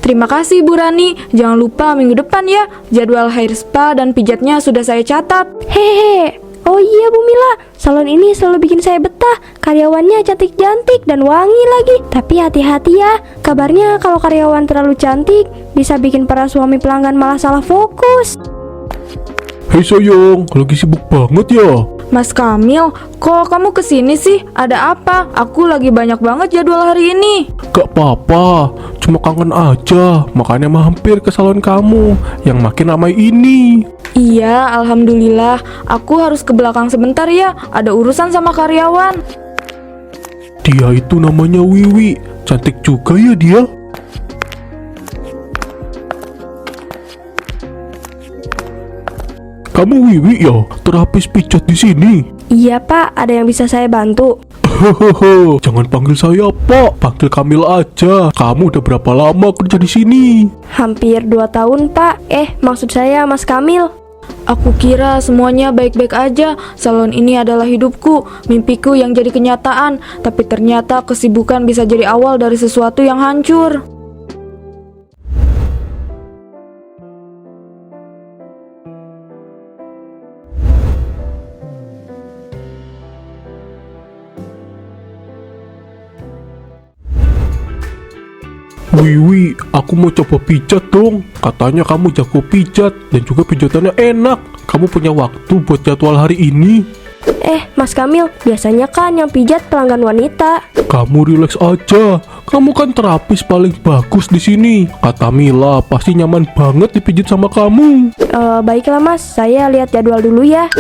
Terima kasih Bu Rani. Jangan lupa minggu depan ya. Jadwal hair spa dan pijatnya sudah saya catat. Hehehe. Oh iya Bu Mila, salon ini selalu bikin saya betah. Karyawannya cantik-cantik dan wangi lagi. Tapi hati-hati ya, kabarnya kalau karyawan terlalu cantik bisa bikin para suami pelanggan malah salah fokus. Hei sayang, lagi sibuk banget ya? Mas Kamil, kok kamu kesini sih? Ada apa? Aku lagi banyak banget jadwal hari ini. Gak apa-apa, cuma kangen aja. Makanya mampir ke salon kamu yang makin ramai ini. Iya, alhamdulillah. Aku harus ke belakang sebentar ya. Ada urusan sama karyawan. Dia itu namanya Wiwi. Cantik juga ya dia. Kamu Wiwi ya? Terapis pijat di sini. Iya Pak, ada yang bisa saya bantu? Hehehe, jangan panggil saya Pak, panggil Kamil aja. Kamu udah berapa lama kerja di sini? Hampir 2 tahun Pak. Maksud saya Mas Kamil. Aku kira semuanya baik-baik aja. Salon ini adalah hidupku, mimpiku yang jadi kenyataan. Tapi ternyata kesibukan bisa jadi awal dari sesuatu yang hancur. Wiwi, aku mau coba pijat dong. Katanya kamu jago pijat dan juga pijatannya enak. Kamu punya waktu buat jadwal hari ini? Mas Kamil, biasanya kan yang pijat pelanggan wanita. Kamu relax aja. Kamu kan terapis paling bagus di sini. Kata Mila, pasti nyaman banget dipijit sama kamu. Baiklah Mas, saya lihat jadwal dulu ya.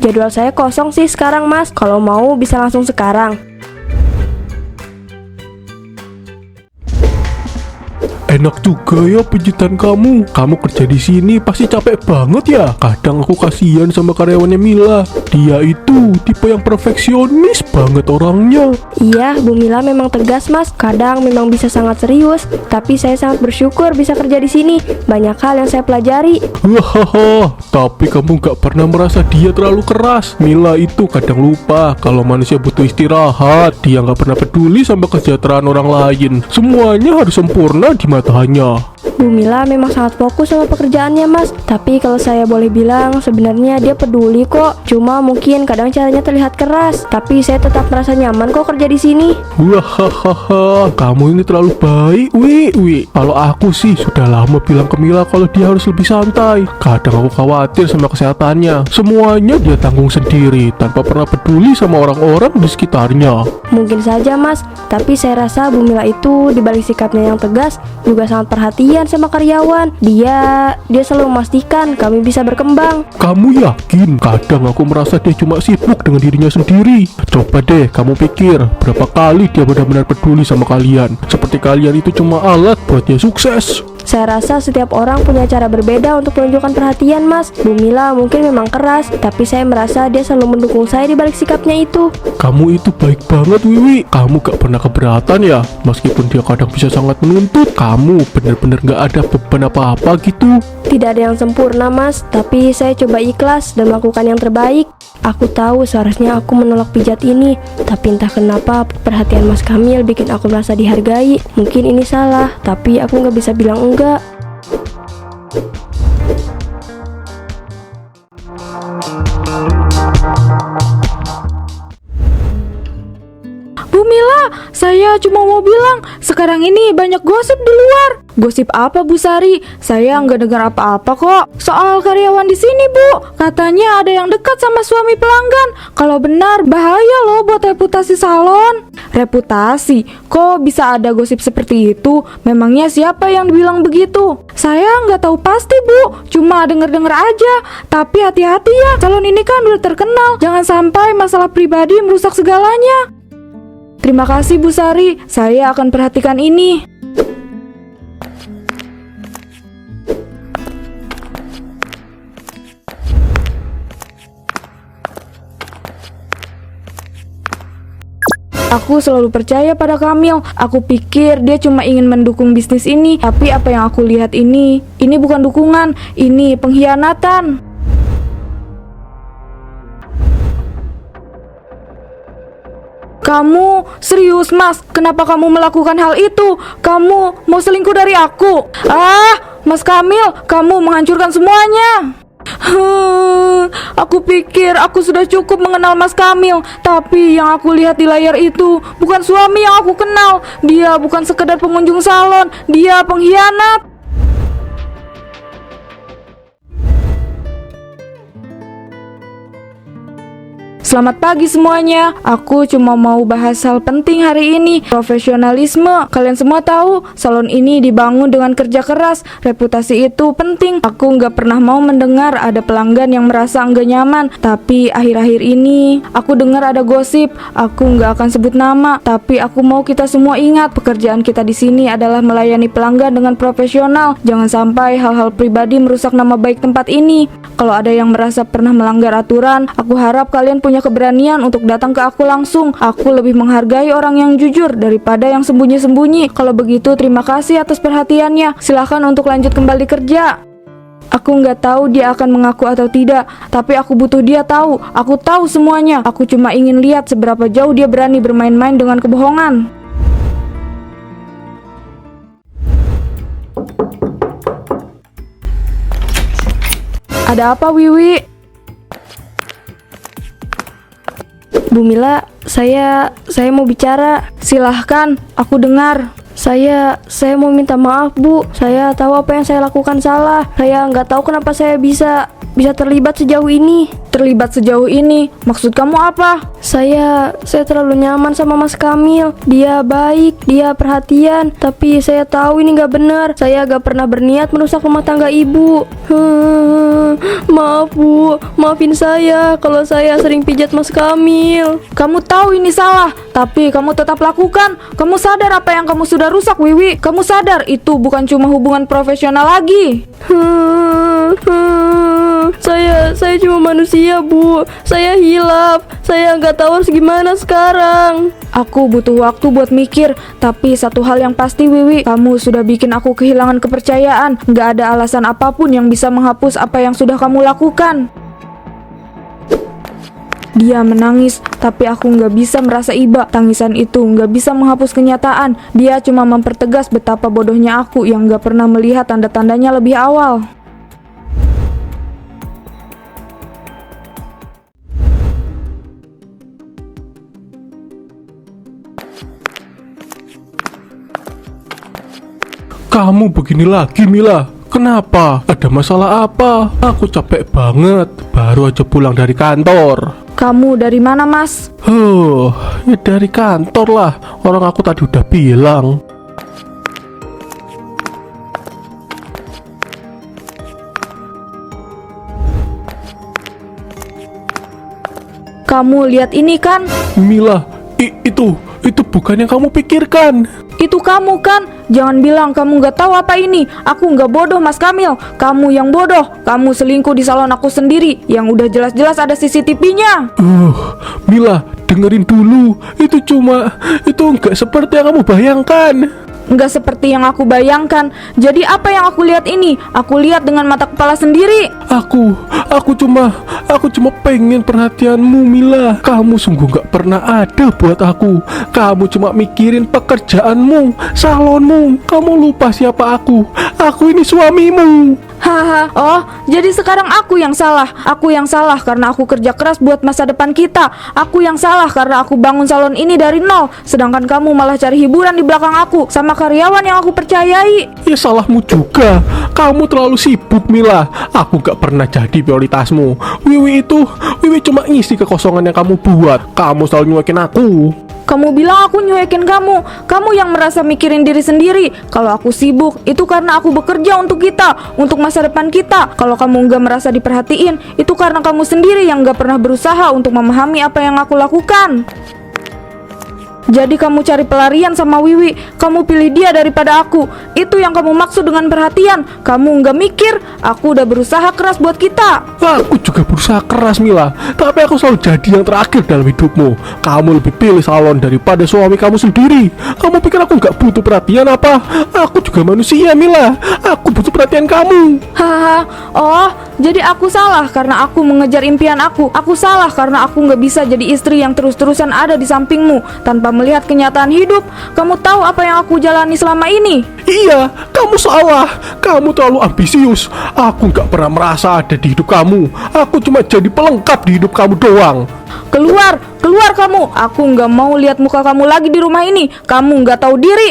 Jadwal saya kosong sih sekarang Mas. Kalau mau bisa langsung sekarang. Enak juga ya pijitan kamu. Kamu kerja di sini pasti capek banget ya. Kadang aku kasihan sama karyawannya Mila. Dia itu tipe yang perfeksionis banget orangnya. Iya, Bu Mila memang tegas Mas. Kadang memang bisa sangat serius. Tapi saya sangat bersyukur bisa kerja di sini. Banyak hal yang saya pelajari. Hahaha, tapi kamu gak pernah merasa dia terlalu keras. Mila itu kadang lupa kalau manusia butuh istirahat. Dia gak pernah peduli sama kesejahteraan orang lain. Semuanya harus sempurna di matanya. Bu Mila memang sangat fokus sama pekerjaannya Mas. Tapi kalau saya boleh bilang, sebenarnya dia peduli kok. Cuma mungkin kadang caranya terlihat keras. Tapi saya tetap merasa nyaman kok kerja di sini. Wahahaha, kamu ini terlalu baik, Wi. Kalau aku sih sudah lama bilang ke Mila kalau dia harus lebih santai. Kadang aku khawatir sama kesehatannya. Semuanya dia tanggung sendiri tanpa pernah peduli sama orang-orang di sekitarnya. Mungkin saja Mas, tapi saya rasa Bu Mila itu dibalik sikapnya yang tegas juga sangat perhatian sama karyawan. Dia selalu memastikan kami bisa berkembang. Kamu yakin? Kadang aku merasa dia cuma sibuk dengan dirinya sendiri. Coba deh kamu pikir berapa kali dia benar-benar peduli sama kalian. Seperti kalian itu cuma alat buat dia sukses. Saya rasa setiap orang punya cara berbeda untuk menunjukkan perhatian Mas. Bu Mila mungkin memang keras, tapi saya merasa dia selalu mendukung saya di balik sikapnya itu. Kamu itu baik banget Wiwi. Kamu gak pernah keberatan ya. Meskipun dia kadang bisa sangat menuntut, kamu bener-bener gak ada beban apa-apa gitu. Tidak ada yang sempurna Mas, tapi saya coba ikhlas dan melakukan yang terbaik. Aku tahu seharusnya aku menolak pijat ini, tapi entah kenapa perhatian Mas Kamil bikin aku merasa dihargai. Mungkin ini salah, tapi aku gak bisa bilang enggak. Bu Mila, saya cuma mau bilang, sekarang ini banyak gosip di luar. Gosip apa Bu Sari? Saya nggak dengar apa-apa kok. Soal karyawan di sini Bu, katanya ada yang dekat sama suami pelanggan. Kalau benar, bahaya loh buat reputasi salon. Reputasi? Kok bisa ada gosip seperti itu? Memangnya siapa yang bilang begitu? Saya nggak tahu pasti Bu, cuma denger-denger aja. Tapi hati-hati ya, salon ini kan udah terkenal. Jangan sampai masalah pribadi merusak segalanya. Terima kasih Bu Sari, saya akan perhatikan ini. Aku selalu percaya pada Kamil. Aku pikir dia cuma ingin mendukung bisnis ini. Tapi apa yang aku lihat ini bukan dukungan, ini pengkhianatan. Kamu serius, Mas? Kenapa kamu melakukan hal itu? Kamu mau selingkuh dari aku? Ah, Mas Kamil, kamu menghancurkan semuanya. Aku pikir aku sudah cukup mengenal Mas Kamil, tapi yang aku lihat di layar itu bukan suami yang aku kenal. Dia bukan sekedar pengunjung salon, dia pengkhianat. Selamat pagi semuanya. Aku cuma mau bahas hal penting hari ini, profesionalisme. Kalian semua tahu, salon ini dibangun dengan kerja keras. Reputasi itu penting. Aku nggak pernah mau mendengar ada pelanggan yang merasa nggak nyaman. Tapi akhir-akhir ini, aku dengar ada gosip. Aku nggak akan sebut nama, tapi aku mau kita semua ingat, pekerjaan kita di sini adalah melayani pelanggan dengan profesional. Jangan sampai hal-hal pribadi merusak nama baik tempat ini. Kalau ada yang merasa pernah melanggar aturan, aku harap kalian punya keberanian untuk datang ke aku langsung. Aku lebih menghargai orang yang jujur daripada yang sembunyi-sembunyi. Kalau begitu, terima kasih atas perhatiannya. Silahkan untuk lanjut kembali kerja. Aku nggak tahu dia akan mengaku atau tidak, tapi aku butuh dia tahu. Aku tahu semuanya. Aku cuma ingin lihat seberapa jauh dia berani bermain-main dengan kebohongan. Ada apa, Wiwi? Bu Mila, saya mau bicara. Silahkan, aku dengar. Saya mau minta maaf, Bu. Saya tahu apa yang saya lakukan salah. Saya nggak tahu kenapa saya bisa terlibat sejauh ini. Terlibat sejauh ini, maksud kamu apa? Saya terlalu nyaman sama Mas Kamil. Dia baik, dia perhatian. Tapi saya tahu ini nggak benar. Saya nggak pernah berniat merusak rumah tangga ibu. Maaf, Bu. Maafin saya kalau saya sering pijat Mas Kamil. Kamu tahu ini salah, tapi kamu tetap lakukan. Kamu sadar apa yang kamu sudah rusak, Wiwi? Kamu sadar itu bukan cuma hubungan profesional lagi. Saya cuma manusia, Bu. Saya hilaf. Saya nggak tahu harus gimana sekarang. Aku butuh waktu buat mikir, tapi satu hal yang pasti, Wiwi, kamu sudah bikin aku kehilangan kepercayaan. Nggak ada alasan apapun yang bisa menghapus apa yang sudah kamu lakukan. Dia menangis, tapi aku nggak bisa merasa iba. Tangisan itu nggak bisa menghapus kenyataan. Dia cuma mempertegas betapa bodohnya aku yang nggak pernah melihat tanda-tandanya lebih awal. Kamu begini lagi, Mila. Kenapa? Ada masalah apa? Aku capek banget. Baru aja pulang dari kantor. Kamu dari mana, Mas? Ya dari kantor lah. Orang aku tadi udah bilang. Kamu lihat ini kan? Mila, itu bukan yang kamu pikirkan. Itu kamu kan? Jangan bilang kamu nggak tahu apa ini. Aku nggak bodoh, Mas Kamil. Kamu yang bodoh. Kamu selingkuh di salon aku sendiri, yang udah jelas-jelas ada CCTV-nya. Mila, dengerin dulu. Itu nggak seperti yang kamu bayangkan. Nggak seperti yang aku bayangkan. Jadi apa yang aku lihat ini? Aku lihat dengan mata kepala sendiri. Aku cuma pengen perhatianmu, Mila. Kamu sungguh gak pernah ada buat aku. Kamu cuma mikirin pekerjaanmu, salonmu. Kamu lupa siapa aku. Aku ini suamimu. Haha, oh, jadi sekarang aku yang salah. Aku yang salah karena aku kerja keras buat masa depan kita. Aku yang salah karena aku bangun salon ini dari nol. Sedangkan kamu malah cari hiburan di belakang aku sama karyawan yang aku percayai. Ya salahmu juga. Kamu terlalu sibuk, Mila. Aku gak pernah jadi prioritasmu. Wiwi cuma ngisi kekosongan yang kamu buat. Kamu selalu nyuekin aku. Kamu bilang aku nyuekin kamu. Kamu yang merasa mikirin diri sendiri. Kalau aku sibuk, itu karena aku bekerja untuk kita, untuk masa depan kita. Kalau kamu nggak merasa diperhatiin, itu karena kamu sendiri yang nggak pernah berusaha untuk memahami apa yang aku lakukan. Jadi kamu cari pelarian sama Wiwi. Kamu pilih dia daripada aku. Itu yang kamu maksud dengan perhatian. Kamu nggak mikir, aku udah berusaha keras buat kita. Aku juga berusaha keras Mila, tapi aku selalu jadi yang terakhir dalam hidupmu. Kamu lebih pilih salon daripada suami kamu sendiri. Kamu pikir aku nggak butuh perhatian apa? Aku juga manusia Mila. Aku butuh perhatian kamu. Haha, oh, jadi aku salah karena aku mengejar impian aku. Aku salah karena aku nggak bisa jadi istri yang terus-terusan ada di sampingmu tanpa melihat kenyataan hidup. Kamu tahu apa yang aku jalani selama ini? Iya, kamu salah. Kamu terlalu ambisius. Aku nggak pernah merasa ada di hidup kamu. Aku cuma jadi pelengkap di hidup kamu doang. Keluar, keluar kamu. Aku nggak mau lihat muka kamu lagi di rumah ini. Kamu nggak tahu diri.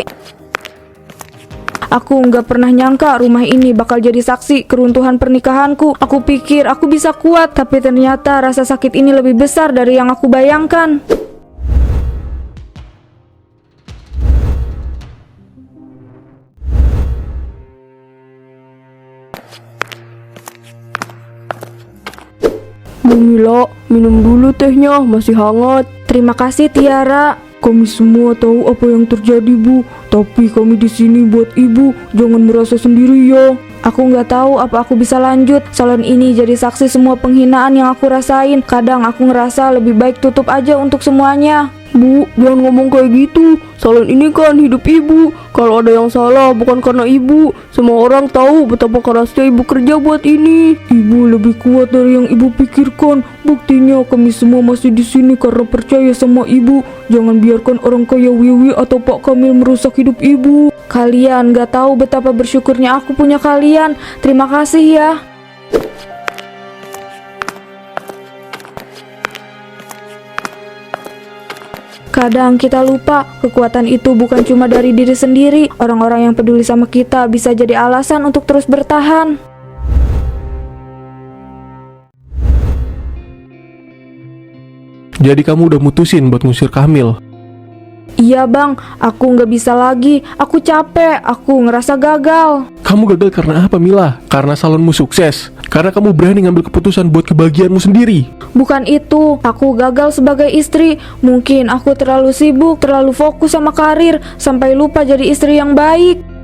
Aku nggak pernah nyangka rumah ini bakal jadi saksi keruntuhan pernikahanku. Aku pikir aku bisa kuat, tapi ternyata rasa sakit ini lebih besar dari yang aku bayangkan. Bu Mila, minum dulu tehnya, masih hangat. Terima kasih Tiara. Kami semua tahu apa yang terjadi, Bu. Tapi kami di sini buat Ibu. Jangan merasa sendiri ya. Aku nggak tahu apa aku bisa lanjut. Salon ini jadi saksi semua penghinaan yang aku rasain. Kadang aku ngerasa lebih baik tutup aja untuk semuanya. Bu, jangan ngomong kayak gitu. Salon ini kan hidup ibu. Kalau ada yang salah bukan karena ibu. Semua orang tahu betapa kerasnya ibu kerja buat ini. Ibu lebih kuat dari yang ibu pikirkan. Buktinya kami semua masih di sini karena percaya sama ibu. Jangan biarkan orang kaya Wiwi atau Pak Kamil merusak hidup ibu. Kalian gak tahu betapa bersyukurnya aku punya kalian. Terima kasih ya. Kadang kita lupa, kekuatan itu bukan cuma dari diri sendiri. Orang-orang yang peduli sama kita bisa jadi alasan untuk terus bertahan. Jadi kamu udah mutusin buat ngusir Kamil? Iya bang, aku nggak bisa lagi. Aku capek, aku ngerasa gagal. Kamu gagal karena apa Mila? Karena salonmu sukses? Karena kamu berani ngambil keputusan buat kebahagiaanmu sendiri? Bukan itu, aku gagal sebagai istri. Mungkin aku terlalu sibuk, terlalu fokus sama karir, sampai lupa jadi istri yang baik.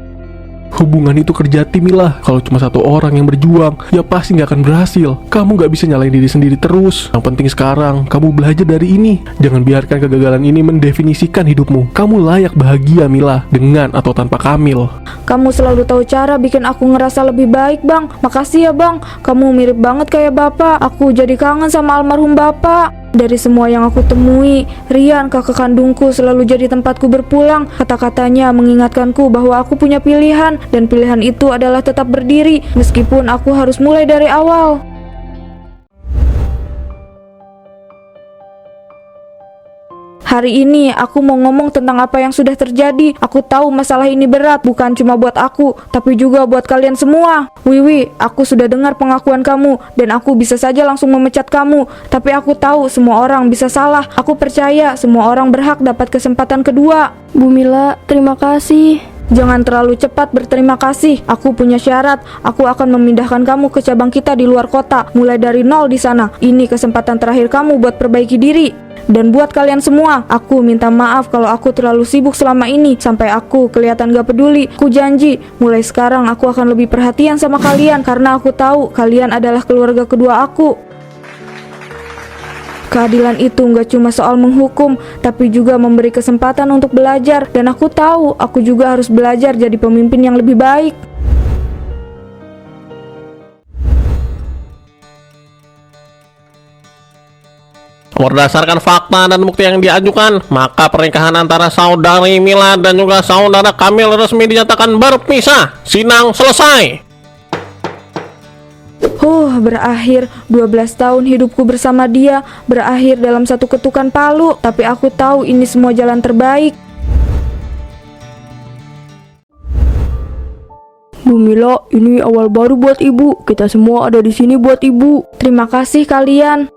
Hubungan itu kerja tim Mila. Kalau cuma satu orang yang berjuang, ya pasti nggak akan berhasil. Kamu nggak bisa nyalain diri sendiri terus. Yang penting sekarang, kamu belajar dari ini. Jangan biarkan kegagalan ini mendefinisikan hidupmu. Kamu layak bahagia Mila, dengan atau tanpa Kamil. Kamu selalu tahu cara bikin aku ngerasa lebih baik bang. Makasih ya bang, kamu mirip banget kayak bapak. Aku jadi kangen sama almarhum bapak. Dari semua yang aku temui, Rian, kakak kandungku, selalu jadi tempatku berpulang. Kata-katanya mengingatkanku bahwa aku punya pilihan, dan pilihan itu adalah tetap berdiri, meskipun aku harus mulai dari awal. Hari ini aku mau ngomong tentang apa yang sudah terjadi. Aku tahu masalah ini berat, bukan cuma buat aku, tapi juga buat kalian semua. Wiwi, aku sudah dengar pengakuan kamu, dan aku bisa saja langsung memecat kamu. Tapi aku tahu semua orang bisa salah. Aku percaya semua orang berhak dapat kesempatan kedua. Bu Mila, terima kasih. Jangan terlalu cepat berterima kasih. Aku punya syarat. Aku akan memindahkan kamu ke cabang kita di luar kota, mulai dari nol di sana. Ini kesempatan terakhir kamu buat perbaiki diri. Dan buat kalian semua, aku minta maaf kalau aku terlalu sibuk selama ini sampai aku kelihatan gak peduli. Aku janji, mulai sekarang aku akan lebih perhatian sama kalian karena aku tahu kalian adalah keluarga kedua aku. Keadilan itu gak cuma soal menghukum, tapi juga memberi kesempatan untuk belajar. Dan aku tahu, aku juga harus belajar jadi pemimpin yang lebih baik. Berdasarkan fakta dan bukti yang diajukan, maka pernikahan antara saudari Mila dan juga saudara Kamil resmi dinyatakan berpisah. Sidang selesai. Berakhir 12 tahun hidupku bersama dia, berakhir dalam satu ketukan palu. Tapi aku tahu ini semua jalan terbaik. Bu Mila, ini awal baru buat ibu. Kita semua ada di sini buat ibu. Terima kasih kalian.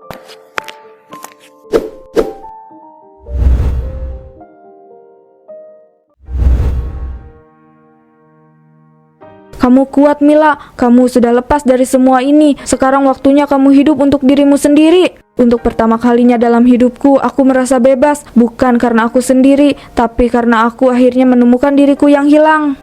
Kamu kuat Mila, kamu sudah lepas dari semua ini. Sekarang waktunya kamu hidup untuk dirimu sendiri. Untuk pertama kalinya dalam hidupku, aku merasa bebas, bukan karena aku sendiri, tapi karena aku akhirnya menemukan diriku yang hilang.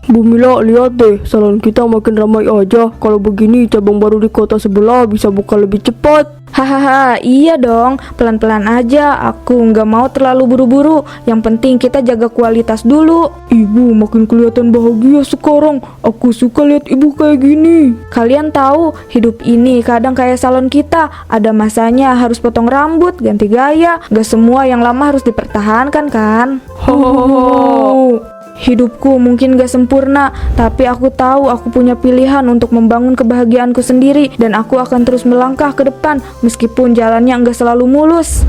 Bu Mila, lihat deh, salon kita makin ramai aja. Kalau begini, cabang baru di kota sebelah bisa buka lebih cepat. Hahaha, iya dong, pelan-pelan aja, aku nggak mau terlalu buru-buru, yang penting kita jaga kualitas dulu. Ibu makin kelihatan bahagia sekarang. Aku suka lihat ibu kayak gini. Kalian tahu, hidup ini kadang kayak salon kita, ada masanya harus potong rambut, ganti gaya, gak semua yang lama harus dipertahankan kan? Hidupku mungkin gak sempurna, tapi aku tahu aku punya pilihan untuk membangun kebahagiaanku sendiri, dan aku akan terus melangkah ke depan meskipun jalannya enggak selalu mulus.